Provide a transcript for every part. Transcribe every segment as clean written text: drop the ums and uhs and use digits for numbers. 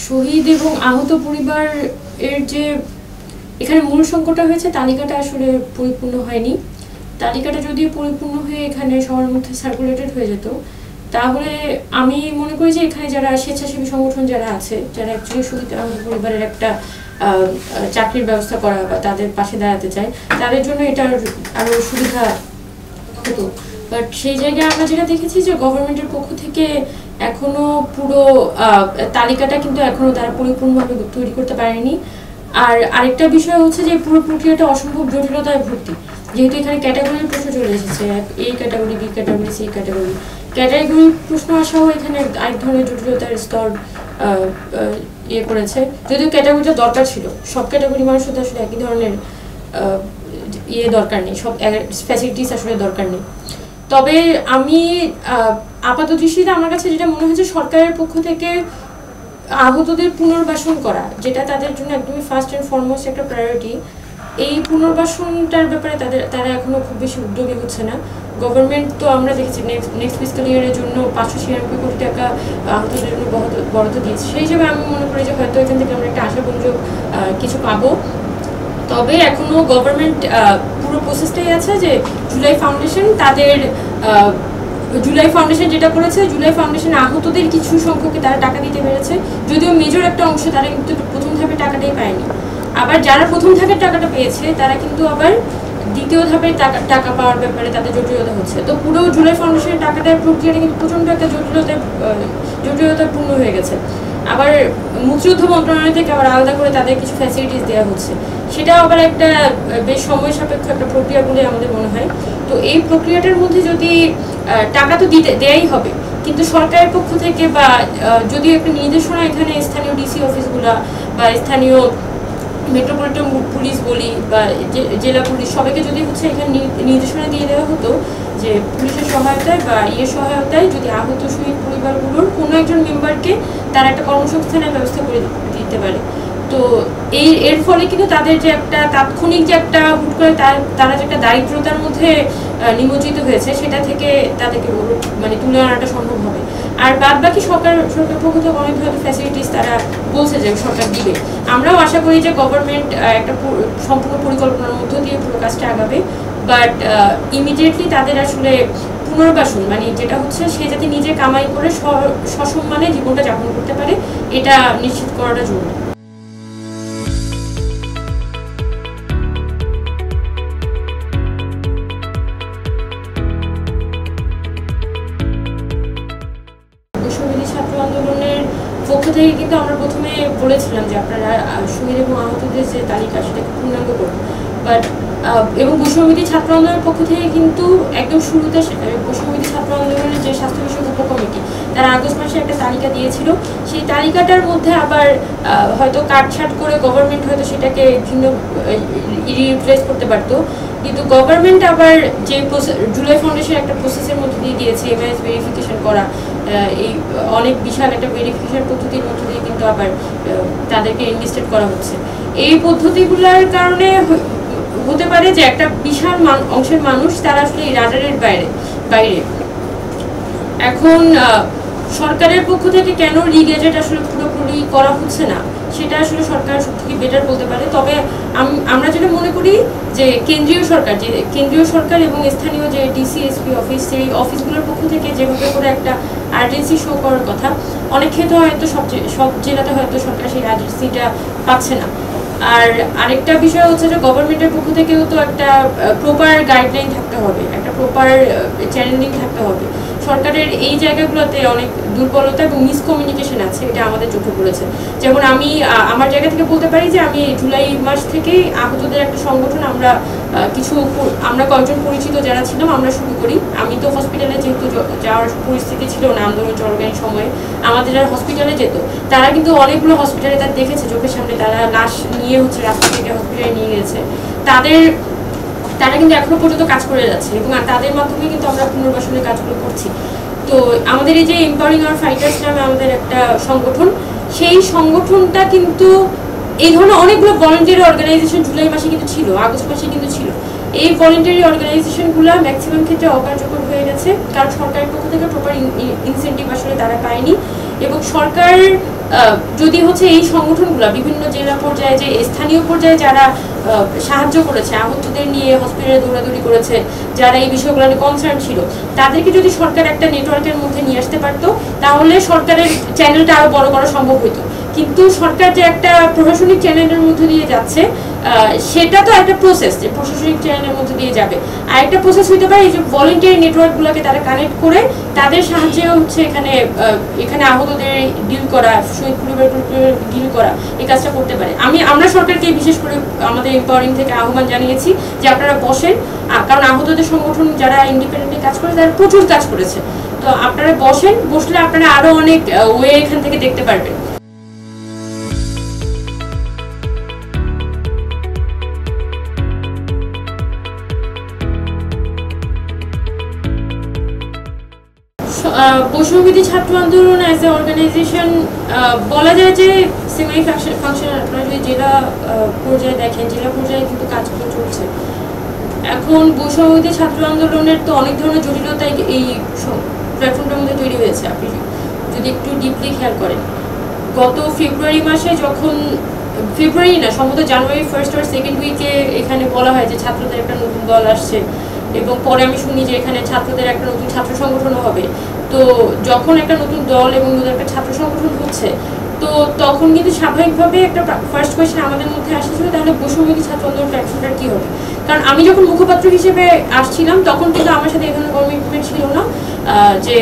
শহীদ এবং আহত পরিবার এর যে এখানে মূল সংকটটা হয়েছে তালিকাটা আসলে পরিপূর্ণ হয়নি। তালিকাটা যদি পরিপূর্ণ হয়ে এখানে সবার মধ্যে সার্কুলেটেড হয়ে যেত তাহলে আমি মনে করি যে এখানে যারা স্বেচ্ছাসেবী সংগঠন যারা আছে, যারা অ্যাকচুয়ালি শহীদ আহত পরিবারের একটা চাকরির ব্যবস্থা করা বা তাদের পাশে দাঁড়াতে চায়, তাদের জন্য এটার আরো সুবিধা হতো। বাট সেই জায়গায় আমরা যেটা দেখেছি যে গভর্নমেন্টের পক্ষ থেকে এখনো পুরো তালিকাটা কিন্তু এখনো তারা পরিপূর্ণভাবে তৈরি করতে পারেনি। আর আরেকটা বিষয় হচ্ছে যে পুরো প্রক্রিয়াটা অসম্ভব জটিলতায় ভর্তি, যেহেতু এখানে ক্যাটাগরির প্রশ্ন চলে এসেছে, A category, B category, C category. ক্যাটাগরির প্রশ্ন আসাও এখানে আরেক ধরনের জটিলতার স্তর ইয়ে করেছে, যদিও ক্যাটাগরিটা দরকার ছিল। সব ক্যাটাগরি মানুষের তো আসলে একই ধরনের ইয়ে দরকার নেই, সব ফ্যাসিলিটিস আসলে দরকার নেই। তবে আমি আপাত দৃষ্টিতে আমার কাছে যেটা মনে হয়েছে সরকারের পক্ষ থেকে আহতদের পুনর্বাসন করা, যেটা তাদের জন্য একদমই ফার্স্ট অ্যান্ড ফরমোস্ট একটা প্রায়োরিটি, এই পুনর্বাসনটার ব্যাপারে তারা এখনো খুব বেশি উদ্যোগী হচ্ছে না। গভর্নমেন্ট তো আমরা দেখেছি নেক্সট ফিস্ক্যাল ইয়ারের জন্য 596 কোটি টাকা আহতদের জন্য বরাদ্দ দিয়েছে। সেই হিসেবে আমি মনে করি যে হয়তো এখান থেকে আমরা একটা আশাব্যঞ্জক কিছু পাবো। তবে এখনো গভর্নমেন্ট পুরো প্রসেসটাই আছে যে জুলাই ফাউন্ডেশন যেটা করেছে, জুলাই ফাউন্ডেশন আহতদের কিছু সংখ্যকে তারা টাকা দিতে পেরেছে, যদিও মেজর একটা অংশ তারা কিন্তু প্রথম ধাপে টাকাটাই পায়নি। আবার যারা প্রথম ধাপের টাকাটা পেয়েছে তারা কিন্তু আবার দ্বিতীয় ধাপের টাকা পাওয়ার ব্যাপারে তাদের জটিলতা হচ্ছে। তো পুরো জুলাই ফাউন্ডেশনের টাকাটার প্রক্রিয়াটা কিন্তু প্রচণ্ড একটা জটিলতাপূর্ণ হয়ে গেছে। আবার মুক্তিযুদ্ধ মন্ত্রণালয় থেকে আবার আলাদা করে তাদের কিছু ফ্যাসিলিটিস দেওয়া হচ্ছে, সেটাও আবার একটা বেশ সময় সাপেক্ষ একটা প্রক্রিয়া বলে আমাদের মনে হয়। তো এই প্রক্রিয়াটার মধ্যে যদি টাকা তো দেয়াই হবে, কিন্তু সরকারের পক্ষ থেকে বা যদি একটা নির্দেশনা এখানে স্থানীয় ডিসি অফিসগুলা বা স্থানীয় মেট্রোপলিটন পুলিশ বলি বা জেলা পুলিশ সবাইকে যদি হচ্ছে এখানে নির্দেশনা দিয়ে দেওয়া হতো যে পুলিশের সহায়তায় বা সহায়তায় যদি আহত শহীদ পরিবারগুলোর কোনো একজন মেম্বারকে তারা একটা কর্মসংস্থানের ব্যবস্থা করে দিতে পারে, তো এর ফলে কিন্তু তাদের যে একটা তাৎক্ষণিক যে একটা হুট করে তারা যে একটা দারিদ্রতার মধ্যে নিমজ্জিত হয়েছে সেটা থেকে তাদেরকে মানে তুলে আনাটা সম্ভব হবে। আর বাদ বাকি সরকার পক্ষ থেকে অনেক ধরনের ফ্যাসিলিটিস তারা বলছে যে সরকার দিবে। আমরাও আশা করি যে গভর্নমেন্ট একটা সম্পূর্ণ পরিকল্পনার মধ্য দিয়ে পুরো কাজটা আগাবে। বাট ইমিডিয়েটলি তাদের আসলে পুনর্বাসন মানে যেটা হচ্ছে সে যাতে নিজে কামাই করে সসম্মানে জীবনটা যাপন করতে পারে, এটা নিশ্চিত করাটা জরুরি। ছাত্র আন্দোলনের পক্ষ থেকে কিন্তু আমরা প্রথমে বলেছিলাম যে আপনারা শহীদ এবং আহতদের যে তালিকা সেটাকে পূর্ণাঙ্গ করুন, বাট এবং বৈষম্যবিরোধী ছাত্র আন্দোলনের পক্ষ থেকে কিন্তু একদম শুরুতে বৈষম্যবিরোধী ছাত্র আন্দোলনের যে স্বাস্থ্য বিষয়ক উপকমিটি তারা আগস্ট মাসে একটা তালিকা দিয়েছিল। সেই তালিকাটার মধ্যে আবার হয়তো কাটছাট করে গভর্নমেন্ট হয়তো সেটাকে ভিন্ন রিপ্লেস করতে পারতো, কিন্তু গভর্নমেন্ট আবার যে জুলাই ফাউন্ডেশন একটা প্রসেসের মধ্যে দিয়ে দিয়েছে এমআইএস ভেরিফিকেশন করা, এই অনেক বিশাল একটা ভেরিফিকেশন পদ্ধতির মধ্যে দিয়ে কিন্তু আবার তাদেরকে এনলিস্টেড করা হচ্ছে। এই পদ্ধতিগুলোর কারণে হতে পারে যে একটা বিশাল অংশের মানুষ তারা আসলে এই রাডারের বাইরে। এখন সরকারের পক্ষ থেকে কেন রিগেজেট আসলে পুরোপুরি করা হচ্ছে না সেটা আসলে সরকার সবথেকে বেটার বলতে পারে। তবে আমরা যেটা মনে করি যে কেন্দ্রীয় সরকার এবং স্থানীয় যে ডিসি এসপি অফিস, সেই অফিসগুলোর পক্ষ থেকে যেভাবে করে একটা আর্জেন্সি শো করার কথা, অনেক ক্ষেত্রে হয়তো সব জেলাতে হয়তো সরকার সেই আর্জেন্সিটা পাচ্ছে না। আর আরেকটা বিষয় হচ্ছে যে গভর্নমেন্টের পক্ষ থেকেও তো একটা প্রপার গাইডলাইন থাকতে হবে, একটা প্রপার চ্যানেলিং থাকতে হবে। সরকারের এই জায়গাগুলোতে অনেক দুর্বলতা এবং মিসকমিউনিকেশন আছে, এটা আমাদের চোখে পড়েছে। যেমন আমি আমার জায়গা থেকে বলতে পারি যে আমি জুলাই মাস থেকেই আহতদের একটা সংগঠন আমরা কয়েকজন পরিচিত যারা ছিলাম আমরা শুরু করি। আমি তো হসপিটালে যেহেতু যাওয়ার পরিস্থিতি ছিল না আন্দোলন চলাকালীন সময়ে, আমাদের যারা হসপিটালে যেত তারা কিন্তু অনেকগুলো হসপিটালে তারা দেখেছে চোখের সামনে, তারা লাশ নিয়ে হচ্ছে রাস্তা থেকে হসপিটালে নিয়ে গেছে, তারা কিন্তু এখনো পর্যন্ত কাজ করে যাচ্ছে এবং তাদের মাধ্যমে কিন্তু আমরা পুনর্বাসনের কাজগুলো করছি। তো আমাদের এই যে এম্পাওয়ারিং আওয়ার ফাইটার্স নামে আমাদের একটা সংগঠন, সেই সংগঠনটা কিন্তু এই ধরনের অনেকগুলো ভলান্টিয়ারি অর্গানাইজেশন জুলাই মাসে কিন্তু ছিল, আগস্ট মাসে কিন্তু ছিল। এই ভলান্টিয়ারি অর্গানাইজেশনগুলো ম্যাক্সিমাম ক্ষেত্রে অকার্যকর হয়ে গেছে, কারণ সরকারের পক্ষ থেকে প্রপার ইনসেন্টিভ আসলে তারা পায়নি এবং সরকার যদি হচ্ছে এই সংগঠনগুলো বিভিন্ন জেলা পর্যায়ে যে স্থানীয় পর্যায়ে যারা সাহায্য করেছে, আহতদের নিয়ে হসপিটালে দৌড়াদৌড়ি করেছে, যারা এই বিষয়গুলো নিয়ে কনসার্ন ছিল, তাদেরকে যদি সরকার একটা নেটওয়ার্কের মধ্যে নিয়ে আসতে পারতো, তাহলে সরকারের চ্যানেলটা আরো বড় করা সম্ভব হতো। কিন্তু সরকার যে একটা প্রশাসনিক চ্যানেলের মধ্যে দিয়ে যাচ্ছে, সেটা তো একটা প্রসেস যে প্রশাসনিক চ্যানেলের মধ্যে দিয়ে যাবে। আর একটা প্রসেস হইতে পারে এই যে ভলেন্টিয়ারি নেটওয়ার্কগুলোকে তারা কানেক্ট করে তাদের সাহায্যে হচ্ছে এখানে আহতদের ডিল করা, শহীদ পরিবারের ডিল করা, এই কাজটা করতে পারে। আমরা সরকারকে বিশেষ করে আমাদের এম্পাওয়ারিং থেকে আহ্বান জানিয়েছি যে আপনারা বসেন, কারণ আহতদের সংগঠন যারা ইন্ডিপেন্ডেন্টলি কাজ করে তারা প্রচুর কাজ করেছে, তো আপনারা বসেন, বসলে আপনারা আরো অনেক ওয়ে এখান থেকে দেখতে পারবেন। বৈষম্যবিরোধী ছাত্র আন্দোলন অ্যাজ এ অর্গানাইজেশন বলা যায় যে সেমি ফাংশনাল। আপনারা যদি জেলা পর্যায়ে দেখেন, জেলা পর্যায়ে কিন্তু কাজগুলো চলছে। এখন বৈষম্যবিরোধী ছাত্র আন্দোলনের তো অনেক ধরনের জটিলতা এই প্ল্যাটফর্মটার মধ্যে তৈরি হয়েছে। আপনি যদি একটু ডিপলি খেয়াল করেন, গত ফেব্রুয়ারি মাসে যখন, ফেব্রুয়ারি না সম্ভবত জানুয়ারি 1st or 2nd উইকে এখানে বলা হয় যে ছাত্রদের একটা নতুন দল আসছে, এবং পরে আমি শুনি যে এখানে ছাত্রদের একটা নতুন ছাত্র সংগঠনও হবে। তো যখন একটা নতুন দল এবং নতুন একটা ছাত্র সংগঠন হচ্ছে, তো তখন কিন্তু স্বাভাবিকভাবে একটা ফার্স্ট কোয়েশ্চেন আমাদের মধ্যে আসছিল, তাহলে বৈষম্যবিরোধী ছাত্র আন্দোলন প্ল্যাটফর্মটার কী হবে। কারণ আমি যখন মুখপাত্র হিসেবে আসছিলাম তখন কিন্তু আমার সাথে এখানে কমিটমেন্ট ছিল না যে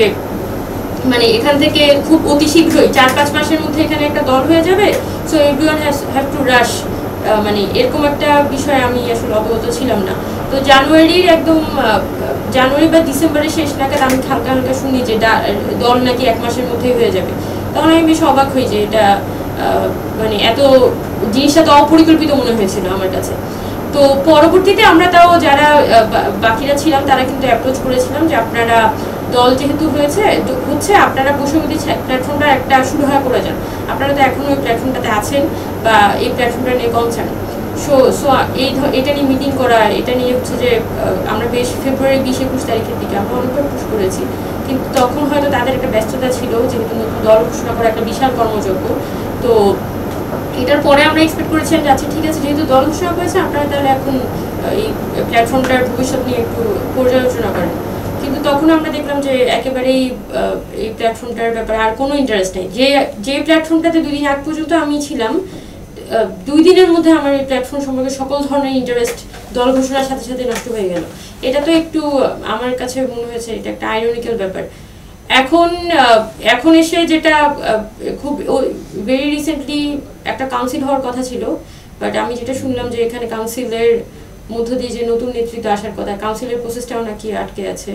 মানে এখান থেকে খুব অতি শীঘ্রই 4-5 মাসের মধ্যে এখানে একটা দল হয়ে যাবে, সো এভরিওয়ান হ্যাভ টু রাশ, মানে এরকম একটা বিষয় আমি আসলে অবগত ছিলাম না। তো জানুয়ারি বা ডিসেম্বরের শেষ নাগাদ আমি হালকা হালকা শুনি যে দল নাকি 1 মাসের মধ্যেই হয়ে যাবে। তখন আমি বেশ অবাক হই যে এটা মানে এত জিনিসটা তো অপরিকল্পিত মনে হয়েছিল আমার কাছে। তো পরবর্তীতে আমরা তাও যারা বাকিরা ছিলাম তারা কিন্তু অ্যাপ্রোচ করেছিলাম যে আপনারা দল যেহেতু হচ্ছে আপনারা বৈষম্যবিরোধী প্ল্যাটফর্মটা একটা শুরু করে যান, আপনারা তো এখনো ওই প্ল্যাটফর্মটাতে আছেন বা এই প্ল্যাটফর্মটা নিয়ে কনসার্ন। সো এটা নিয়ে মিটিং করা, এটা নিয়ে হচ্ছে যে আমরা বেশ ফেব্রুয়ারি 20-21 তারিখের দিকে আমরা অনেকবার পুশ করেছি, কিন্তু তখন হয়তো তাদের একটা ব্যস্ততা ছিল, যেহেতু নতুন দল ঘোষণা করা একটা বিশাল কর্মযজ্ঞ। তো এটার পরে আমরা এক্সপেক্ট করেছিলাম যে আচ্ছা ঠিক আছে, যেহেতু দল ঘোষণা করেছে আপনারা তাহলে এখন এই প্ল্যাটফর্মটার ভবিষ্যৎ নিয়ে একটু পর্যালোচনা করেন। কিন্তু তখন আমরা দেখলাম যে একেবারেই এই প্ল্যাটফর্মটার ব্যাপারে আর কোনো ইন্টারেস্ট নেই। যে প্ল্যাটফর্মটাতে 2 দিন আগ পর্যন্ত আমি ছিলাম, 2 দিনের মধ্যে আমার এই প্ল্যাটফর্ম সম্পর্কে সকল ধরনের ইন্টারেস্ট দল ঘোষণার সাথে সাথে নষ্ট হয়ে গেল। এটা তো একটু আমার কাছে মনে হয়েছে এটা একটা আইরনিক্যাল ব্যাপার। এখন এসে যেটা খুব ভেরি রিসেন্টলি একটা কাউন্সিল হওয়ার কথা ছিল, বাট আমি যেটা শুনলাম যে এখানে কাউন্সিলের মধ্য দিয়ে যে নতুন নেতৃত্ব আসার কথা, কাউন্সিলের প্রসেসটাও নাকি আটকে আছে।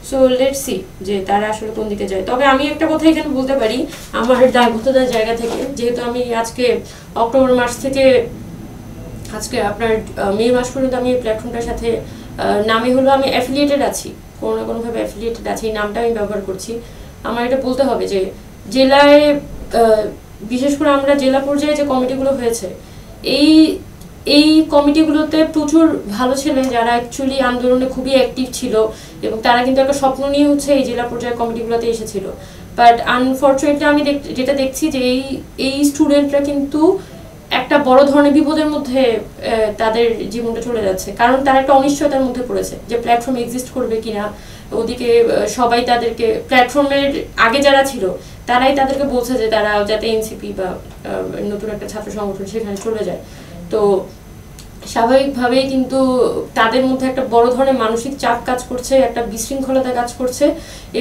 সো লেটস সি যে তারা আসলে কোন দিকে যায়। তবে আমি একটা কথা এখানে বলতে পারি আমার দায়বদ্ধতার জায়গা থেকে, যেহেতু আমি আজকে অক্টোবর মাস থেকে আজকে আপনার মে মাস পর্যন্ত আমি এই প্ল্যাটফর্মটার সাথে নামে হলো আমি অ্যাফিলিয়েটেড আছি, কোনো না কোনোভাবে অ্যাফিলিয়েটেড আছি, এই নামটা আমি ব্যবহার করছি। আমার এটা বলতে হবে যে জেলায় বিশেষ করে আমরা জেলা পর্যায়ে যে কমিটিগুলো হয়েছে, এই কমিটিগুলোতে প্রচুর ভালো ছেলে যারা অ্যাকচুয়ালি আন্দোলনে খুবই অ্যাক্টিভ ছিল, এবং তারা কিন্তু একটা স্বপ্ন নিয়ে হচ্ছে এই জেলা পর্যায়ে কমিটিগুলোতে এসেছিল। বাট আনফর্চুনেটলি আমি যেটা দেখছি যে এই স্টুডেন্টরা কিন্তু একটা বড় ধরনের বিপদের মধ্যে তাদের জীবনটা চলে যাচ্ছে, কারণ তারা একটা অনিশ্চয়তার মধ্যে পড়েছে যে প্ল্যাটফর্ম এক্সিস্ট করবে কিনা। ওদিকে সবাই তাদেরকে প্ল্যাটফর্মের আগে যারা ছিল তারাই তাদেরকে বলছে যে তারা যাতে এনসিপি বা নতুন একটা ছাত্র সংগঠন সেখানে চলে যায়। তো স্বাভাবিকভাবেই কিন্তু তাদের মধ্যে একটা বড় ধরনের মানসিক চাপ কাজ করছে, একটা বিশৃঙ্খলতা কাজ করছে,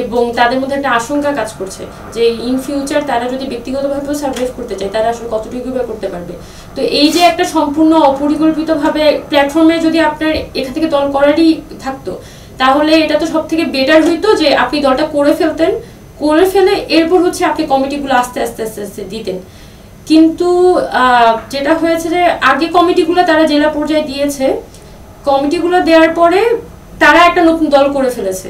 এবং তাদের মধ্যে একটা আশঙ্কা কাজ করছে যে ইন ফিউচার তারা যদি ব্যক্তিগতভাবেও সার্ভাইভ করতে চায় তারা আসলে কতটুকু বা করতে পারবে। তো এই যে একটা সম্পূর্ণ অপরিকল্পিতভাবে প্ল্যাটফর্মে যদি আপনার এখান থেকে দল করারই থাকতো, তাহলে এটা তো সব থেকে বেটার হইতো যে আপনি দলটা করে ফেলে এরপর হচ্ছে আপনি কমিটিগুলো আস্তে আস্তে আস্তে আস্তে দিতেন। কিন্তু যেটা হয়েছে যে আগে কমিটিগুলো তারা জেলা পর্যায়ে দিয়েছে, কমিটিগুলো দেওয়ার পরে তারা একটা নতুন দল করে ফেলেছে,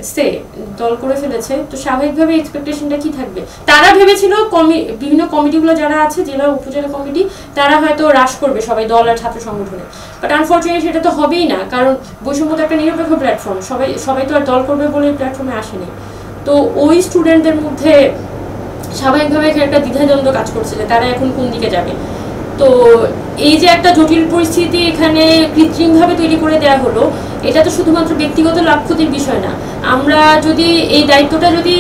তো স্বাভাবিকভাবে এক্সপেকটেশনটা কি থাকবে। তারা ভেবেছিল বিভিন্ন কমিটিগুলো যারা আছে জেলা উপজেলা কমিটি তারা হয়তো হ্রাস করবে সবাই দল আর ছাত্র সংগঠনে, বাট আনফর্চুনেটলি সেটা তো হবেই না, কারণ বৈষম্য তো একটা নিরপেক্ষ প্ল্যাটফর্ম, সবাই তো আর দল করবে বলে প্ল্যাটফর্মে আসেনি। তো ওই স্টুডেন্টদের মধ্যে স্বাভাবিকভাবে এখানে একটা দ্বিধাদ্বন্দ্ব কাজ করছে যে তারা এখন কোন দিকে যাবে। তো এই যে একটা জটিল পরিস্থিতি এখানে কৃত্রিমভাবে তৈরি করে দেওয়া হলো, এটা তো শুধুমাত্র ব্যক্তিগত লাভ ক্ষতির বিষয় না। আমরা যদি এই দায়িত্বটা যদি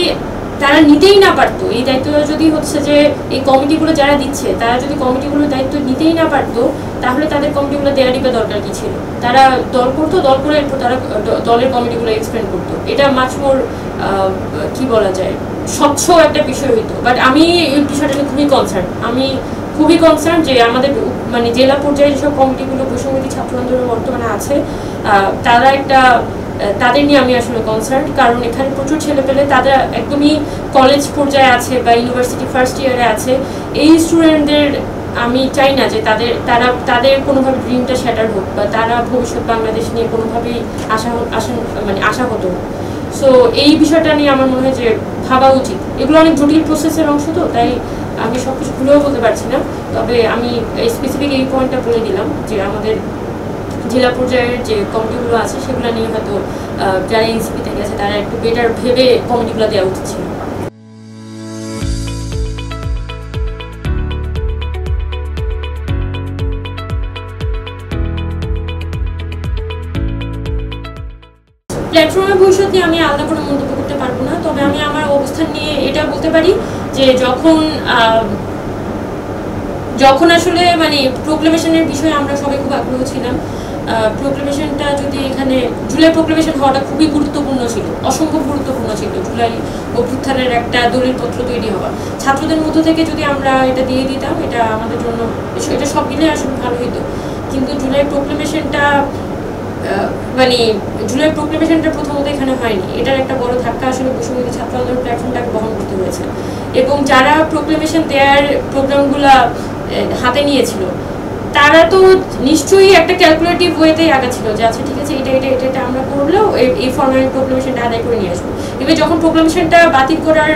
তারা নিতেই না পারতো, এই দায়িত্বটা যদি হচ্ছে যে এই কমিটিগুলো যারা দিচ্ছে তারা যদি কমিটিগুলোর দায়িত্ব নিতেই না পারতো, তাহলে তাদের কমিটিগুলো দেওয়ারই বা দরকার কি ছিল? তারা দল করতো, দল করে এরপর তারা দলের কমিটিগুলো এক্সপ্লেন করতো। এটা মাছ মোর কি বলা যায়, স্বচ্ছ একটা বিষয় হইতো। বাট আমি এই বিষয়টা নিয়ে খুবই কনসার্ন যে আমাদের মানে জেলা পর্যায়ে যেসব কমিটিগুলো বৈষম্যবিরোধী ছাত্র আন্দোলন বর্তমানে আছে, তারা একটা তাদের নিয়ে আমি আসলে কনসার্ন। কারণ এখানে প্রচুর ছেলেপেলে তারা একদমই কলেজ পর্যায়ে আছে বা ইউনিভার্সিটি ফার্স্ট ইয়ারে আছে। এই স্টুডেন্টদের আমি চাই না যে তাদের কোনোভাবে ড্রিমটা শ্যাটার হোক বা তারা ভবিষ্যৎ বাংলাদেশ নিয়ে কোনোভাবেই আশা হতো। সো এই বিষয়টা নিয়ে আমার মনে হয় যে ভাবা উচিত। এগুলো অনেক জটিল প্রসেসের অংশ, তো তাই আমি সব কিছু ভুলেও বলতে পারছি না। তবে আমি স্পেসিফিক এই পয়েন্টটা বলে দিলাম যে আমাদের জেলা পর্যায়ের যে কমিটিগুলো আছে সেগুলো নিয়ে হয়তো যারা এনসিপি থেকে আছে তারা একটু বেটার ভেবে কমিটিগুলো দেওয়া উচিত ছিল। প্ল্যাটফর্মের ভবিষ্যৎ নিয়ে আমি আলাদা করে মন্তব্য করতে পারবো না। তবে আমি আমার অবস্থান নিয়ে এটা বলতে পারি যে যখন আসলে মানে প্রোক্লেমেশনের বিষয়ে আমরা সবাই খুব আগ্রহ ছিলাম, প্রোক্লেমেশনটা যদি এখানে জুলাই প্রোক্লেমেশন হওয়াটা খুবই গুরুত্বপূর্ণ ছিল, অসম্ভব গুরুত্বপূর্ণ ছিল। জুলাই অভ্যুত্থানের একটা দলিলপত্র তৈরি হওয়া, ছাত্রদের মধ্য থেকে যদি আমরা এটা দিয়ে দিতাম, এটা আমাদের জন্য এটা সব মিলে আসলে ভালো হইতো। কিন্তু জুলাই প্রোক্লেমেশনটা প্রথমত এখানে হয়নি। এটার একটা বড় ধাক্কা আসলে বৈষম্যবিরোধী ছাত্র আন্দোলন প্ল্যাটফর্মটাকে বহন করতে হয়েছে। এবং যারা প্রোক্লেমেশন দেওয়ার প্রোগ্রামগুলো হাতে নিয়েছিল তারা তো নিশ্চয়ই একটা ক্যালকুলেটিভ ওয়েতেই আগাচ্ছিল যে আচ্ছা ঠিক আছে এটা আমরা করলেও এই ফর্মাল প্রোক্লেমেশনটা আদায় করে নিয়ে আসবো। এবার যখন প্রোক্লেমেশনটা বাতিল করার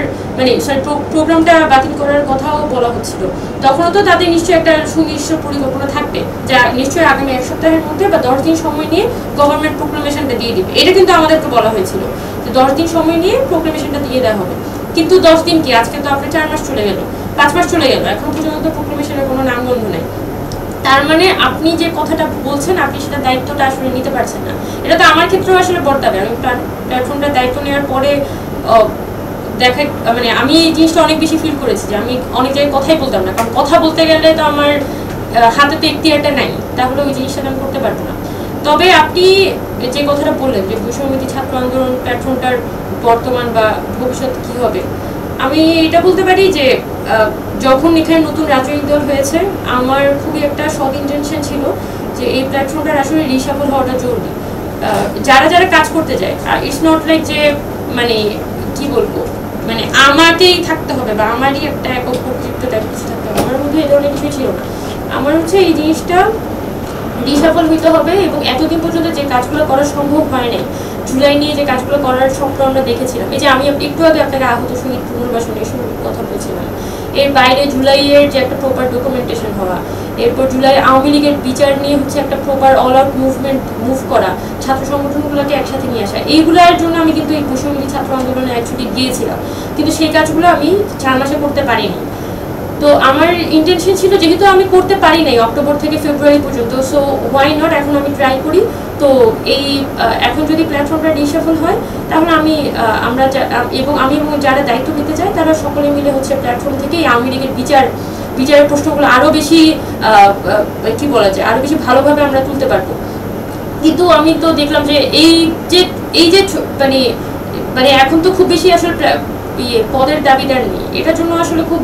প্রোগ্রামটা বাতিল করার কথাও বলা হচ্ছিল, তখনও তো তাদের নিশ্চয়ই একটা সুনির্দিষ্ট পরিকল্পনা থাকবে যা নিশ্চয়ই আগামী 1 সপ্তাহের মধ্যে বা 10 দিন সময় নিয়ে গভর্নমেন্ট প্রোক্লেমেশনটা দিয়ে দিবে। এটা কিন্তু আমাদেরকে বলা হয়েছিল যে 10 দিন সময় নিয়ে প্রোক্লেমেশনটা দিয়ে দেওয়া হবে। কিন্তু 10 দিন কি, আজকে তো আপনার 4 মাস চলে গেল, 5 মাস চলে গেল, এখন পর্যন্ত প্রোক্লেমেশনের কোনো নামগন্ধ নেই। তার মানে আপনি যে কথাটা বলছেন আপনি সেটা দায়িত্বটা আসলে নিতে পারছেন না। এটা তো আমার ক্ষেত্রেও আসলে বর্তাবে। আমি প্ল্যাটফর্মটার দায়িত্ব নেওয়ার পরে আমি এই জিনিসটা অনেক বেশি ফিল করেছি যে আমি অনেক জায়গায় কথাই বলতাম না, কারণ কথা বলতে গেলে তো আমার হাতে তো এখতিয়ারটা নাই, তাহলে ওই জিনিসটা আমি করতে পারবো না। তবে আপনি যে কথাটা বললেন যে বৈষম্যবিরোধী ছাত্র আন্দোলন প্ল্যাটফর্মটার বর্তমান বা ভবিষ্যৎ কি হবে, আমি এটা বলতে পারি যে যখন এখানে নতুন রাজনৈতিক দল হয়েছে, আমার খুবই একটা সৎ ইন্টেনশন ছিল যে এই প্ল্যাটফর্মটার আসলে রিসাফল হওয়াটা জরুরি। যারা কাজ করতে যায়, ইটস নট লাইক যে মানে কি বলবো, মানে আমাকেই থাকতে হবে বা আমারই একটা একক কর্তৃত্ব কিছু থাকতে হবে, আমার মধ্যে এই ধরনের কিছুই ছিল না। আমার হচ্ছে এই জিনিসটা রিসাফল হইতে হবে। এবং এতদিন পর্যন্ত যে কাজগুলো করা সম্ভব হয় নাই, জুলাই নিয়ে যে কাজগুলো করার স্বপ্ন আমরা দেখেছিলাম, এই যে আমি একটু আগে আপনাকে আহত শহীদ পুনর্বাসন এসব কথা বলছিলাম, এর বাইরে জুলাইয়ের যে একটা প্রপার ডকুমেন্টেশন হওয়া, এরপর জুলাই আওয়ামী লীগের বিচার নিয়ে হচ্ছে একটা প্রপার অল আউট মুভ করা, ছাত্র সংগঠনগুলোকে একসাথে নিয়ে আসা, এইগুলোর জন্য আমি কিন্তু এই বৈষম্যবিরোধী ছাত্র আন্দোলনে অ্যাকচুয়ালি গিয়েছিলাম। কিন্তু সেই কাজগুলো আমি 4 মাসে করতে পারিনি। তো আমার ইন্টেনশন ছিল, যেহেতু আমি করতে পারি নাই অক্টোবর থেকে ফেব্রুয়ারি পর্যন্ত, সো হোয়াই নট এখন আমি ট্রাই করি। তো এই এখন যদি প্ল্যাটফর্মটা রিসাফল হয়, তাহলে আমি এবং যারা দায়িত্ব নিতে চায় তারা সকলে মিলে হচ্ছে প্ল্যাটফর্ম থেকে আওয়ামী লীগের বিচারের প্রশ্নগুলো আরো বেশি কি বলা যায়, আরো বেশি ভালোভাবে আমরা তুলতে পারবো। কিন্তু আমি তো দেখলাম যে এই যে মানে এখন তো খুব বেশি আসলে পদের দাবিদার নেই, এটার জন্য আসলে খুব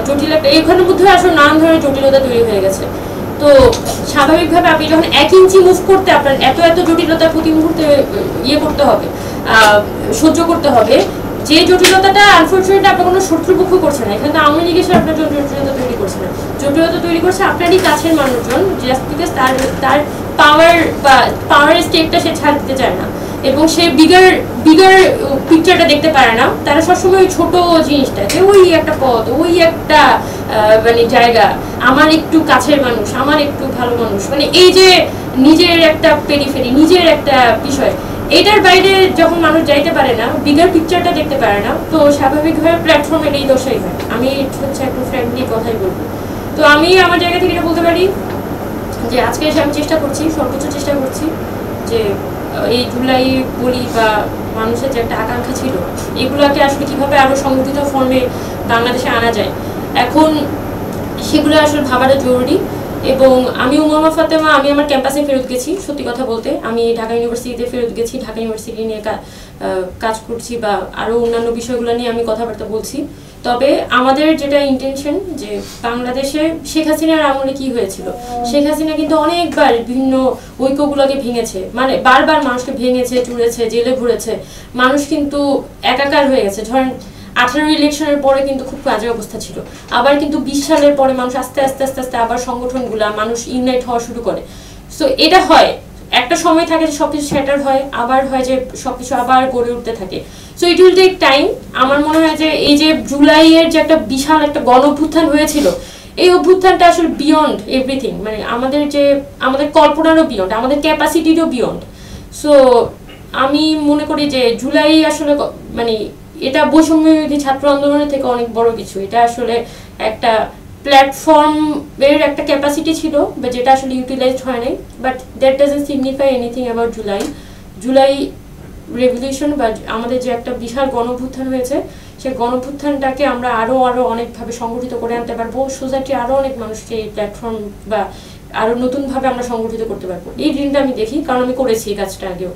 জটিল একটা, এখানের মধ্যে আসলে নানান ধরনের জটিলতা তৈরি হয়ে গেছে। তো স্বাভাবিকভাবে আপনি যখন 1 ইঞ্চি মুভ করতে আপনার এত জটিলতা প্রতি মুহূর্তে করতে হবে, সহ্য করতে হবে, যে জটিলতাটা আনফরচুনেটলি আপনার কোনো শত্রুপক্ষ করছে না। এখানে আওয়ামী লীগ এসে আপনার জন্য জটিলতা তৈরি করছে না, জটিলতা তৈরি করছে আপনারই কাছের মানুষজন, জাস্ট বিকজ তার পাওয়ারের স্টেপটা সে ছাড় দিতে চায় না এবং সে বিগার পিকচারটা দেখতে পারে না। তারা সবসময় ওই ছোট জিনিসটা, যে ওই একটা পদ, ওই একটা মানে জায়গা, আমার একটু কাছের মানুষ, আমার একটু ভালো মানুষ, মানে এই যে নিজের একটা পেরিফেরি, নিজের একটা বিষয়, এটার বাইরে যখন মানুষ যাইতে পারে না, বিগার পিকচারটা দেখতে পারে না, তো স্বাভাবিকভাবে প্ল্যাটফর্মের এই দশাই হয়। আমি হচ্ছে একটু ফ্রেন্ডলি কথাই বলবো। তো আমি আমার জায়গা থেকে এটা বলতে পারি যে আজকে এসে আমি চেষ্টা করছি, সর্বোচ্চ চেষ্টা করছি যে এই জুলাই বলি বা মানুষের যে একটা আকাঙ্ক্ষা ছিল, এগুলোকে আসলে কিভাবে আরো সংগঠিত ফর্মে বাংলাদেশে আনা যায়, এখন সেগুলো আসলে ভাবাটা জরুরি। এবং আমি উমামা ফাতেমা, আমি আমার ক্যাম্পাসে ফেরত গেছি। সত্যি কথা বলতে আমি ঢাকা ইউনিভার্সিটিতে ফেরত গেছি, ঢাকা ইউনিভার্সিটি নিয়ে কাজ করছি বা আরও অন্যান্য বিষয়গুলো নিয়ে আমি কথাবার্তা বলছি। তবে আমাদের যেটা ইন্টেনশন যে বাংলাদেশে শেখ হাসিনার আমলে কি হয়েছিল, শেখ হাসিনা কিন্তু অনেকবার বিভিন্ন ঐক্যগুলোকে ভেঙেছে, মানে বারবার মানুষকে ভেঙেছে, চুড়েছে, জেলে ঘুরেছে, মানুষ কিন্তু একাকার হয়ে গেছে। ধরেন 18 ইলেকশনের পরে কিন্তু খুব বাজে অবস্থা ছিল, আবার কিন্তু 20 সালের পরে মানুষ আস্তে আস্তে আস্তে আস্তে আবার সংগঠনগুলা মানুষ ইউনাইট হওয়া শুরু করে। সো এটা হয়, একটা সময় থাকে যে সবকিছু শ্যাটার হয়, আবার হয় যে সবকিছু আবার গড়ে উঠতে থাকে। So it will take time. আমার মনে হয় যে এই যে জুলাইয়ের যে একটা বিশাল একটা গণ অভ্যুত্থান হয়েছিল, এই অভ্যুত্থানটা আসলে বিয়ন্ড এভরিথিং, মানে আমাদের কল্পনারও বিয়ন্ড, আমাদের ক্যাপাসিটিরও বিয়ন্ড। সো আমি মনে করি যে জুলাই আসলে মানে এটা বৈষম্যবিরোধী ছাত্র আন্দোলনের থেকে অনেক বড় কিছু। এটা আসলে একটা প্ল্যাটফর্মের একটা ক্যাপাসিটি ছিল, বা যেটা আসলে ইউটিলাইজড হয় নাই। But that doesn't signify anything about July revolution বা আমাদের যে একটা বিশাল গণঅভ্যুত্থান হয়েছে, সেই গণঅভ্যুত্থানটাকে আমরা আরো অনেকভাবে সংগঠিত করে আনতে পারবো। সোসাইটি আরো অনেক মানুষকে এই প্ল্যাটফর্ম বা আরো নতুনভাবে আমরা সংগঠিত করতে পারবো। এই দিনটা আমি দেখি, কারণ আমি করেছি এই কাজটা আগেও।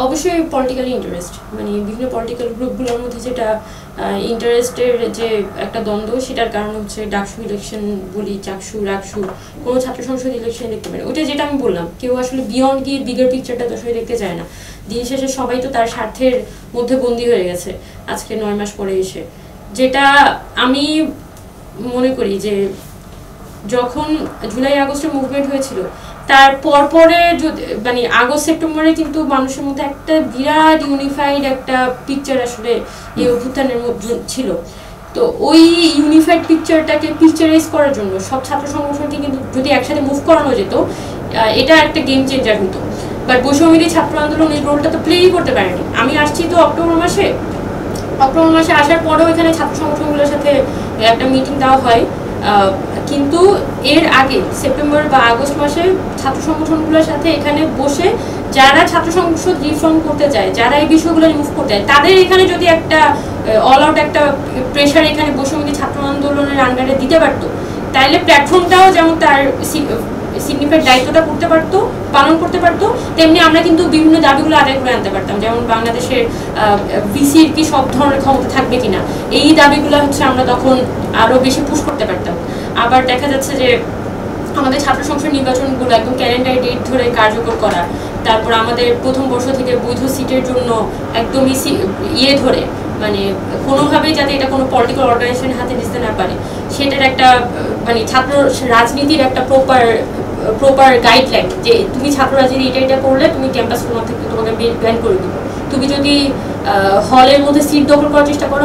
অবশ্যই পলিটিক্যালি ইন্টারেস্ট, মানে বিভিন্ন পলিটিক্যাল গ্রুপগুলোর মধ্যে যেটা ইন্টারেস্টের যে একটা দ্বন্দ্ব, সেটার কারণ হচ্ছে ডাকসু ইলেকশন বলি, চাকসু রাকসু, কোনো ছাত্র সংসদ ইলেকশন দেখতে পারে। ওইটা যেটা আমি বললাম, কেউ আসলে বিয়ন্ড গিয়ে বিগার পিকচারটা তো আসলে দেখতে চায় না। দিন শেষে সবাই তো তার স্বার্থের মধ্যে বন্দী হয়ে গেছে আজকে 9 মাস পরে এসে। যেটা আমি মনে করি যে যখন জুলাই আগস্টের মুভমেন্ট হয়েছিল, তার পরে মানে আগস্ট সেপ্টেম্বরে কিন্তু মানুষের মধ্যে একটা বিরাট ইউনিফাইড একটা পিকচার আসলে এই অভ্যুত্থানের মধ্যে ছিল। তো ওই ইউনিফাইড পিকচারটাকে পিকচারাইজ করার জন্য সব ছাত্র সংগঠনকে কিন্তু যদি একসাথে মুভ করানো যেত, এটা একটা গেম চেঞ্জার হতো। বাট বৈষম্যবিরোধী ছাত্র আন্দোলন এই রোলটা তো প্লেই করতে পারেনি। আমি আসছি তো অক্টোবর মাসে আসার পরেও এখানে ছাত্র সংগঠনগুলোর সাথে একটা মিটিং দেওয়া হয়, কিন্তু এর আগে সেপ্টেম্বর বা আগস্ট মাসে ছাত্র সংগঠনগুলোর সাথে এখানে বসে যারা ছাত্র সংসদ রিফর্ম করতে চায়, যারা এই বিষয়গুলো রিমুভ করতে চায়, তাদের এখানে যদি একটা অল আউট একটা প্রেশার এখানে বৈষম্যবিরোধী ছাত্র আন্দোলনের আন্ডারে দিতে পারতো, তাহলে প্ল্যাটফর্মটাও যেমন তার সিগনিফাইড দায়িত্বটা করতে পারতো, পালন করতে পারতো, তেমনি আমরা কিন্তু বিভিন্ন দাবিগুলো আদায় করে আনতে পারতাম। যেমন বাংলাদেশের ভিসির কি সব ধরনের ক্ষমতা থাকবে কিনা, এই দাবিগুলো হচ্ছে আমরা তখন আরো বেশি পুশ করতে পারতাম। আবার দেখা যাচ্ছে যে আমাদের ছাত্র সংসদ নির্বাচনগুলো একদম ক্যালেন্ডার ডেট ধরে কার্যকর করা, তারপর আমাদের প্রথম বর্ষ থেকে বৈধ সিটের জন্য একদমই ধরে, মানে কোনোভাবেই যাতে এটা কোনো পলিটিক্যাল অর্গানাইজেশনের হাতে দিতে না পারে, সেটার একটা মানে ছাত্র রাজনীতির একটা প্রপার গাইডলাইন, যে তুমি ছাত্র রাজনীতি এটা করলে তুমি ক্যাম্পাসের মধ্যে থেকে তোমাকে ব্যান করে দেবো। তুমি যদি হলের মধ্যে সিট দখল করার চেষ্টা করো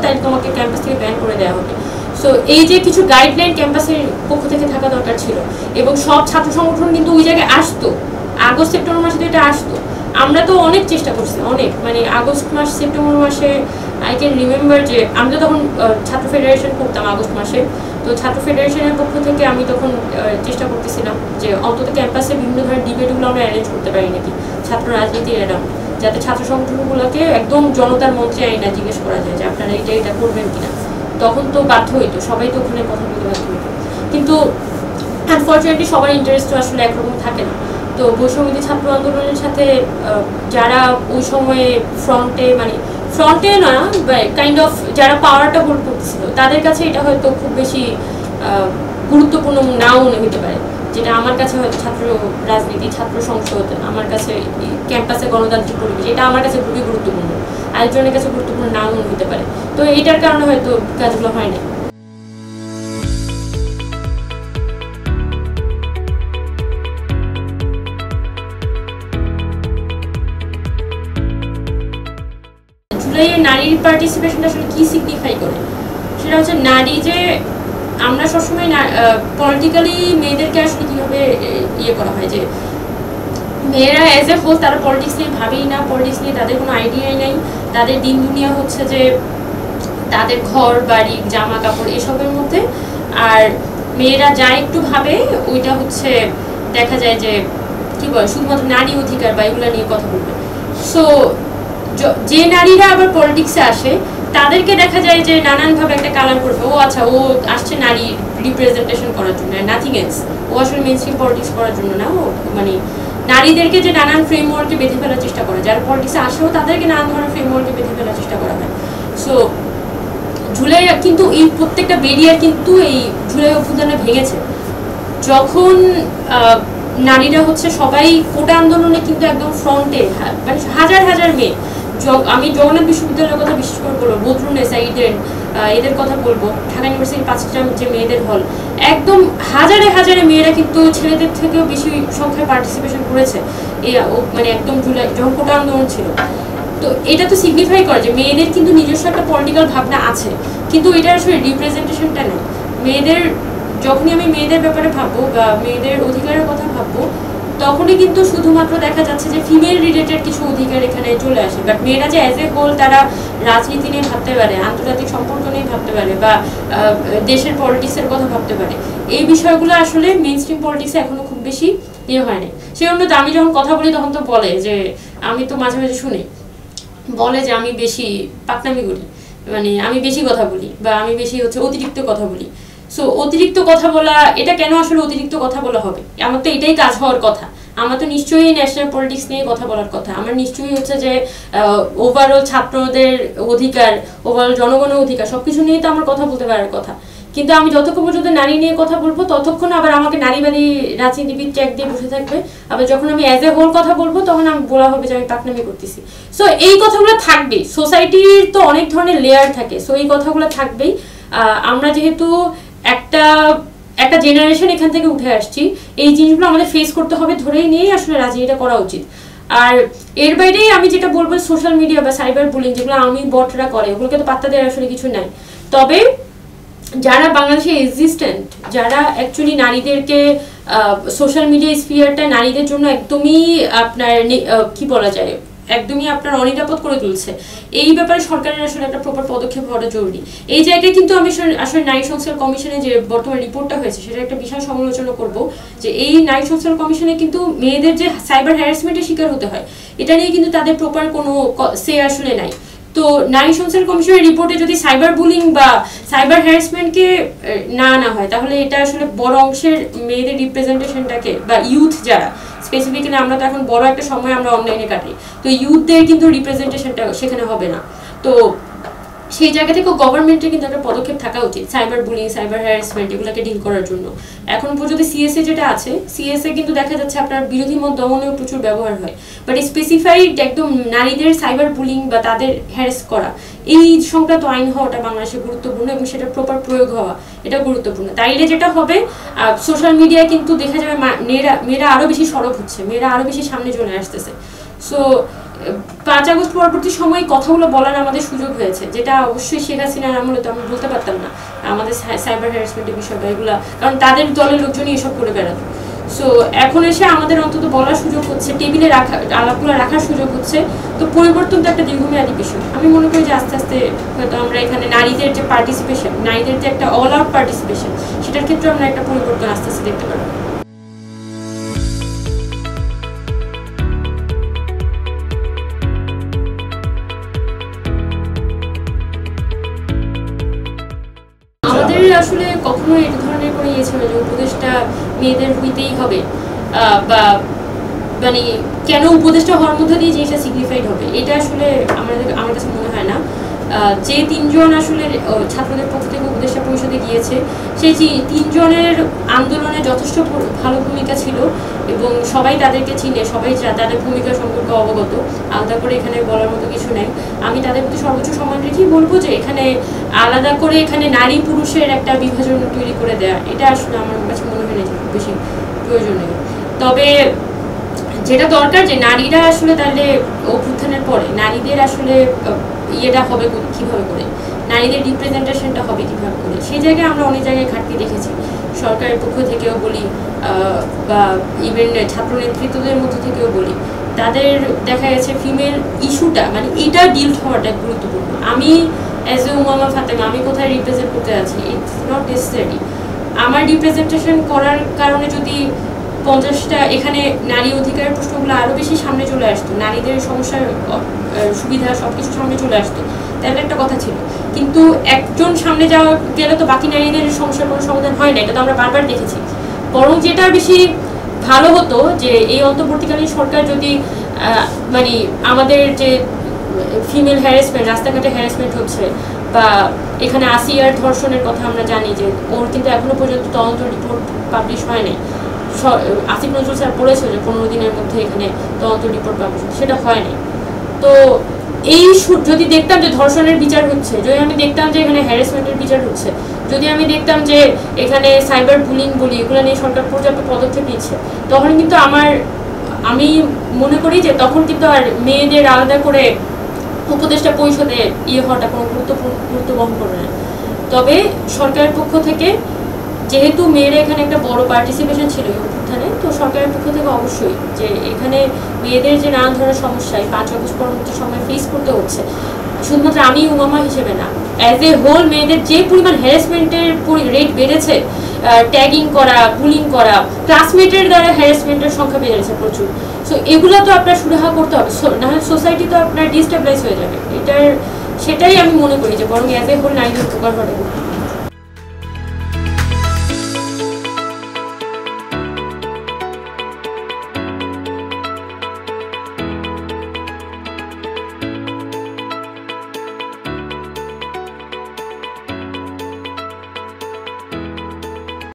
তাহলে তোমাকে ক্যাম্পাস থেকে ব্যান করে দেওয়া হবে। সো এই যে কিছু গাইডলাইন ক্যাম্পাসের পক্ষ থেকে থাকা দরকার ছিল, এবং সব ছাত্র সংগঠন কিন্তু ওই জায়গায় আসতো। আগস্ট সেপ্টেম্বর মাসে তো এটা আসতো। আমরা তো অনেক চেষ্টা করছি, অনেক, মানে আগস্ট মাস সেপ্টেম্বর মাসে আই ক্যান রিমেম্বার যে আমি তো তখন ছাত্র ফেডারেশন করতাম আগস্ট মাসে। তো ছাত্র ফেডারেশনের পক্ষ থেকে আমি তখন চেষ্টা করতেছিলাম যে অন্তত ক্যাম্পাসে বিভিন্ন ধরনের ডিবেটগুলো আমরা অ্যারেঞ্জ করতে পারি নাকি ছাত্র রাজনীতির এরাম, যাতে ছাত্র সংগঠনগুলোকে একদম জনতার মঞ্চে আইনা জিজ্ঞেস করা যায় যে আপনারা এটা করবেন কিনা। তখন তো বাধ্য হইতো, সবাই তো ওখানে কথা বলতে বাধ্য হইতো, কিন্তু আনফর্চুনেটলি সবার ইন্টারেস্ট তো আসলে একরকম থাকে না। তো বৈষম্যবিরোধী ছাত্র আন্দোলনের সাথে যারা ওই সময়ে ফ্রন্টে না কাইন্ড অফ যারা পাওয়ারটা হোল্ড করতেছিল, তাদের কাছে এটা হয়তো খুব বেশি গুরুত্বপূর্ণ নাও মনে হতে পারে, যেটা আমার কাছে হয়তো ছাত্র রাজনীতি, ছাত্র সংসদ, আমার কাছে ক্যাম্পাসে গণতান্ত্রিক পরিবেশ, এটা আমার কাছে খুবই গুরুত্বপূর্ণ, আরেকজনের কাছে গুরুত্বপূর্ণ নাও মনে হতে পারে। তো এইটার কারণে হয়তো কাজগুলো হয় না। জুলাইয়ে নারীর পার্টিসিপেশন আসলে কি সিগনিফাই করে, সেটা হচ্ছে নারী যে আমরা সবসময় পলিটিক্যালি মেয়েদেরকে আসলে কীভাবে ইয়ে করা হয় যে মেয়েরা অ্যাজ এ হোল তারা পলিটিক্স নিয়ে ভাবেই না, পলিটিক্স নিয়ে তাদের কোনো আইডিয়াই নেই, তাদের দিন দুনিয়া হচ্ছে যে তাদের ঘর বাড়ি জামা কাপড় এসবের মধ্যে। আর মেয়েরা যা একটু ভাবে ওইটা হচ্ছে দেখা যায় যে কি বলে শুধুমাত্র নারী অধিকার বা এগুলো নিয়ে কথা বলবে। সো যে নারীরা আবার পলিটিক্সে আসে তাদেরকে দেখা যায় যে নানানভাবে একটা কালার করবে, ও আচ্ছা ও আসছে নারী রিপ্রেজেন্টেশন করার জন্য, নাথিং এলস, ও আসলে মেইনস্ট্রিম পলিটিক্স করার জন্য না, ও মানে নারীদেরকে যে নানান ফ্রেমওয়ার্কে বেঁধে ফেলার চেষ্টা করে, যারা পলিটিক্সে আসেও তাদেরকে নানান ধরনের ফ্রেমওয়ার্কে বেঁধে ফেলার চেষ্টা করা হয়। সো জুলাই কিন্তু এই প্রত্যেকটা বেরিয়ার কিন্তু এই জুলাই অভ্যুত্থানে ভেঙেছে, যখন নারীরা হচ্ছে সবাই কোটা আন্দোলনে কিন্তু একদম ফ্রন্টে, মানে হাজার হাজার মেয়ে, আমি জগন্নাথ বিশ্ববিদ্যালয়ের কথা বিশেষ করে বলবো, বদরুন্নেসা এদের কথা বলবো, ঢাকা ইউনিভার্সিটির 5টা যে মেয়েদের হল, একদম হাজারে হাজারে মেয়েরা কিন্তু ছেলেদের থেকেও বেশি সংখ্যায় পার্টিসিপেশন করেছে মানে একদম জুলাই যখন কোটা আন্দোলন ছিল। তো এটা তো সিগনিফাই করে যে মেয়েদের কিন্তু নিজস্ব একটা পলিটিক্যাল ভাবনা আছে, কিন্তু এটা আসলে রিপ্রেজেন্টেশনটা নেই মেয়েদের। যখনই আমি মেয়েদের ব্যাপারে ভাববো বা মেয়েদের অধিকারের কথা ভাববো তখনই কিন্তু শুধুমাত্র দেখা যাচ্ছে যে ফিমেল রিলেটেড কিছু অধিকার এখানে চলে আসে, বাট মেয়েরা যে অ্যাজ এ হোল তারা রাজনীতি নিয়ে ভাবতে পারে, আন্তর্জাতিক সম্পর্ক নিয়ে ভাবতে পারে বা দেশের পলিটিক্সের কথা ভাবতে পারে, এই বিষয়গুলো আসলে মেইনস্ট্রিম পলিটিক্সে এখনো খুব বেশি ইয়ে হয়নি। সেই জন্য তো আমি যখন কথা বলি তখন তো বলে যে আমি তো মাঝে মাঝে শুনি বলে যে আমি বেশি পাকনামি করি, মানে আমি বেশি কথা বলি বা আমি বেশি হচ্ছে অতিরিক্ত কথা বলি। সো অতিরিক্ত কথা বলা, এটা কেন আসলে অতিরিক্ত কথা বলা হবে? আমার তো এটাই কাজ হওয়ার কথা, আমার তো নিশ্চয়ই ন্যাশনাল পলিটিক্স নিয়ে কথা বলার কথা, আমার নিশ্চয়ই হচ্ছে যে ওভারঅল ছাত্রদের অধিকার, ওভারঅল জনগণের অধিকার সবকিছু নিয়ে তো আমার কথা বলতে পারার কথা। কিন্তু আমি যতক্ষণ পর্যন্ত নারী নিয়ে কথা বলবো ততক্ষণ আবার আমাকে নারীবাদী রাজনীতিবিদ ট্যাগ দিয়ে বসে থাকবে, আবার যখন আমি অ্যাজ এ হোল কথা বলবো তখন আমি বলা হবে যে আমি পাকনামি করতেছি। সো এই কথাগুলো থাকবেই, সোসাইটির তো অনেক ধরনের লেয়ার থাকে, সো এই কথাগুলো থাকবেই। আমরা যেহেতু একটা একটা জেনারেশন এখান থেকে উঠে আসছি, এই জিনিসগুলো আমাদের ফেস করতে হবে ধরেই নিয়েই আসলে রাজনীতিটা করা উচিত। আর এর বাইরেই আমি যেটা বলবো, সোশ্যাল মিডিয়া বা সাইবার বুলিং যেগুলো আমি বটরা করে ওগুলোকে তো পাত্তা দেওয়ার আসলে কিছু নাই। তবে যারা বাংলাদেশে এক্সিস্টেন্ট, যারা অ্যাকচুয়ালি নারীদেরকে সোশ্যাল মিডিয়া স্ফিয়ারটা নারীদের জন্য একদমই আপনার কি বলা যায়, একদমই আপনার অনিরাপদ করে তুলছে, এই ব্যাপারে সরকারের আসলে একটা প্রপার পদক্ষেপ হওয়া জরুরি। এই জায়গায় কিন্তু আমি আসলে নারী সংস্কার কমিশনে যে বর্তমান রিপোর্টটা হয়েছে সেটা একটা বিশাল সমালোচনা করব, যে এই নারী সংস্কার কমিশনে কিন্তু মেয়েদের যে সাইবার হ্যারাসমেন্টের শিকার হতে হয় এটা নিয়ে কিন্তু তাদের প্রপার কোনো সে আসলে নাই। তো নারী সংস্কার কমিশনের রিপোর্টে যদি সাইবার বুলিং বা সাইবার হ্যারাসমেন্টকে না আনা হয় তাহলে এটা আসলে বড় অংশের মেয়েদের রিপ্রেজেন্টেশনটাকে বা ইউথ যারা স্পেসিফিক্যালি, আমরা তো এখন বড় একটা সময় আমরা অনলাইনে কাটি, তো ইউথদের কিন্তু রিপ্রেজেন্টেশনটা সেখানে হবে না। তো সেই জায়গা থেকে গভর্নমেন্টের কিন্তু একটা পদক্ষেপ থাকা উচিত সাইবার বুলিং, সাইবার হ্যারাসমেন্ট এগুলোকে ডিল করার জন্য। এখন পর্যন্ত সিএসএ যেটা আছে, সিএসএ কিন্তু দেখা যাচ্ছে আপনার বিরোধী মত দমনেও প্রচুর ব্যবহার হয়, বাট স্পেসিফাইড একদম নারীদের সাইবার বুলিং বা তাদের হ্যারাস করা এই সংক্রান্ত আইন হওয়াটা বাংলাদেশে গুরুত্বপূর্ণ এবং সেটা প্রপার প্রয়োগ হওয়া এটা গুরুত্বপূর্ণ। তাইলে যেটা হবে, সোশ্যাল মিডিয়ায় কিন্তু দেখা যাবে মেয়েরা আরও বেশি সরব হচ্ছে, মেয়েরা আরও বেশি সামনে চলে আসতেছে। সো 5 আগস্ট পরবর্তী সময় কথাগুলো বলার আমাদের সুযোগ হয়েছে, যেটা অবশ্যই শেখ হাসিনার আমলে তো আমরা বলতে পারতাম না আমাদের সাইবার হ্যারাসমেন্টের বিষয়টা এগুলা, কারণ তাদের দলের লোকজনই এসব করে বেড়াতো। সো এখন এসে আমাদের অন্তত বলার সুযোগ হচ্ছে, টেবিলে আলাপগুলো রাখার সুযোগ হচ্ছে। তো পরিবর্তন তো একটা দীর্ঘমেয়াদী বিষয়। আমি মনে করি যে আস্তে আস্তে হয়তো আমরা এখানে নারীদের যে পার্টিসিপেশন, নারীদের যে একটা অল আউট পার্টিসিপেশন, সেটার ক্ষেত্রে আমরা একটা পরিবর্তন আস্তে আস্তে দেখতে পারবো। আসলে কখনো এই ধরনের কোনো ইয়ে ছিল যে উপদেশটা মেয়েদের হইতেই হবে বা মানে কেন উপদেশটা হওয়ার মধ্যে দিয়ে জিনিসটা সিগনিফাইড হবে, এটা আসলে আমার কাছে মনে হয় না। যে 3 জন আসলে ছাত্রদের পক্ষ থেকে উপদেষ্টা পরিষদে গিয়েছে, সেই 3 জনের আন্দোলনে যথেষ্ট ভালো ভূমিকা ছিল এবং সবাই তাদেরকে চিনে, সবাই তাদের ভূমিকা সম্পর্কে অবগত, আলাদা করে এখানে বলার মতো কিছু নেই। আমি তাদের প্রতি সর্বোচ্চ সম্মান রেখেই বলবো যে এখানে আলাদা করে এখানে নারী পুরুষের একটা বিভাজন তৈরি করে দেওয়া এটা আসলে আমার কাছে মনে হয় না যে খুব বেশি প্রয়োজনীয়। তবে যেটা দরকার যে নারীরা আসলে তাহলে অভ্যুত্থানের পরে নারীদের আসলে ইয়েটা হবে কীভাবে করে, নারীদের রিপ্রেজেন্টেশনটা হবে কীভাবে করে, সেই জায়গায় আমরা অনেক জায়গায় ঘাটতি দেখেছি। সরকারের পক্ষ থেকেও বলি বা ইভেন ছাত্র নেতৃত্বদের মধ্যে থেকেও বলি, তাদের দেখা গেছে ফিমেল ইস্যুটা মানে এটা ডিল হওয়াটা গুরুত্বপূর্ণ। আমি অ্যাজ এ উমামা ফাতেমা আমি কোথায় রিপ্রেজেন্ট করতে আছি, ইটস নট নেসেসারি। আমার রিপ্রেজেন্টেশন করার কারণে যদি 50টা এখানে নারী অধিকারের প্রশ্নগুলো আরও বেশি সামনে চলে আসতো, নারীদের সমস্যার সুবিধা সব কিছু সামনে চলে আসতো, তাহলে একটা কথা ছিল। কিন্তু একজন সামনে যাওয়া গেলে তো বাকি নারীদের সমস্যার কোনো সমাধান হয় না, এটা তো আমরা বারবার দেখেছি। বরং যেটা বেশি ভালো হতো যে এই অন্তর্বর্তীকালীন সরকার যদি মানে আমাদের যে ফিমেল হ্যারাসমেন্ট, রাস্তাঘাটে হ্যারাসমেন্ট হচ্ছে বা এখানে আসিয়ার ধর্ষণের কথা আমরা জানি যে ওর কিন্তু এখনো পর্যন্ত তদন্ত রিপোর্ট পাবলিশ হয় নাই। আসিফ নজরুল স্যার বলেছে যে 15 দিনের মধ্যে এখানে তদন্ত রিপোর্ট পাবলিশ, সেটা হয়নি। তো এই যদি দেখতাম যে ধর্ষণের বিচার হচ্ছে, যদি আমি দেখতাম যে এখানে হ্যারাসমেন্টের বিচার হচ্ছে, যদি আমি দেখতাম যে এখানে সাইবার বুলিং বলি এগুলো নিয়ে সরকার পর্যাপ্ত পদক্ষেপ নিচ্ছে, তখন কিন্তু আমি মনে করি যে তখন কিন্তু আর মেয়েদের আলাদা করে উপদেষ্টা পরিষদে হওয়াটা কোনো গুরুত্ব বহন করবে না। তবে সরকারের পক্ষ থেকে যেহেতু মেয়েরা এখানে একটা বড় পার্টিসিপেশন ছিল এই অভ্যুত্থানে, তো সরকারের পক্ষ থেকে অবশ্যই যে এখানে মেয়েদের যে নানান ধরনের সমস্যায় 5 আগস্ট পরবর্তী সময় ফেস করতে হচ্ছে, শুধুমাত্র আমি উমামা হিসেবে না, অ্যাজ এ হোল মেয়েদের যে পরিমাণ হ্যারাসমেন্টের রেট বেড়েছে, ট্যাগিং করা, বুলিং করা, ক্লাসমেটের দ্বারা হ্যারাসমেন্টের সংখ্যা বেড়েছে প্রচুর। সো এগুলো তো আপনার সুরাহা করতে হবে, নাহলে সোসাইটি তো আপনার ডিস্টেবলাইজ হয়ে যাবে। সেটাই আমি মনে করি যে বরং অ্যাজ এ হোল নারীদের উপকার হবে।